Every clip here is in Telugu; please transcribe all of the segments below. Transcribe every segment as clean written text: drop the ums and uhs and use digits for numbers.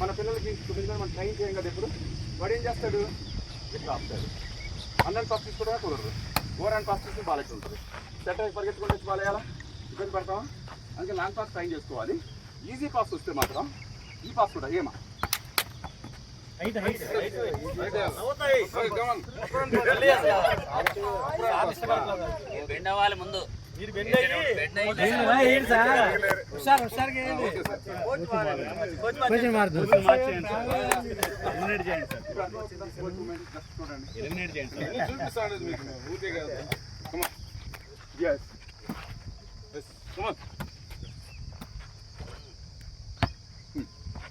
మన పిల్లలకి మనం ట్రైన్ చేయం కదా ఇప్పుడు వాడు ఏం చేస్తాడు ఇట్లా ఆపుతాడు. అందరిని పాస్ తీసుకోవడమే కుదరదు. ఓవర్ పాస్ తీసుకుని బాల్ ఎట్లా ఉంటుంది. సెట్ అయి పరిగెత్తుకుంటే వచ్చి బాల్ వేయాలా, ఇబ్బంది పడతాం. అందుకే లాంగ్ పాస్ ట్రైన్ చేసుకోవాలి. ఈజీ పాస్ వస్తే మాత్రం ఈ పాస్ కూడా ఏమా ముందు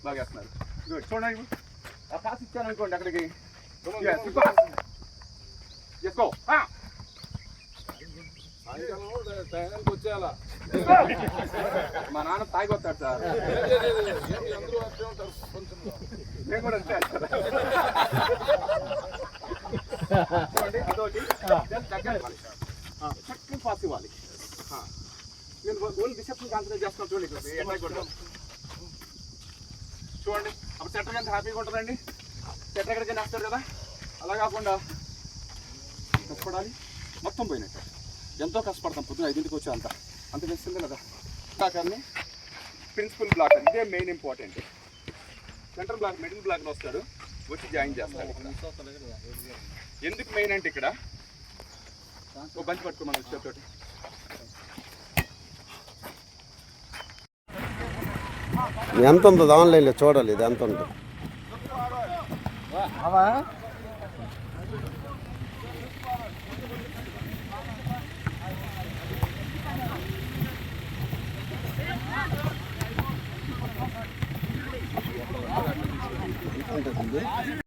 బాగా వేస్తున్నారు. చూడండి ఆ పాస్ ఇచ్చాను అనుకోండి అక్కడికి చేసుకో. వచ్చేయాలా మా నాన్న తాగి వస్తాడు సార్. నేను కూడా అంతే చూడండి. అదొకటి చక్కని పాస్ ఇవ్వాలి. నేను ఓన్లీ డిసెప్షన్ కాన్సన్ట్రేట్ చేస్తున్నాను. చూడండి చూడండి అప్పుడు సెటర్ ఎంత హ్యాపీగా ఉంటుందండి. సెటర్ ఎక్కడికైనా వేస్తారు కదా, అలా కాకుండా కష్టపడాలి. మొత్తం పోయినట్టు ఎంతో కష్టపడతాం. పొద్దున 5ంటికి వచ్చే అంత చేస్తుంది కదా. బ్లాకర్ని ప్రిన్సిపల్ బ్లాకర్ ఇదే main important. Centre block middle బ్లాక్లో వస్తాడు, వచ్చి జాయిన్ చేస్తాడు. ఎందుకు మెయిన్ అంటే ఇక్కడ ఓ బంచి పట్టుకోమని వచ్చేటోటి ఎంత ఉంటుంది ఆన్లైన్లో చూడాలి. ఇది ఎంత ఉంటుంది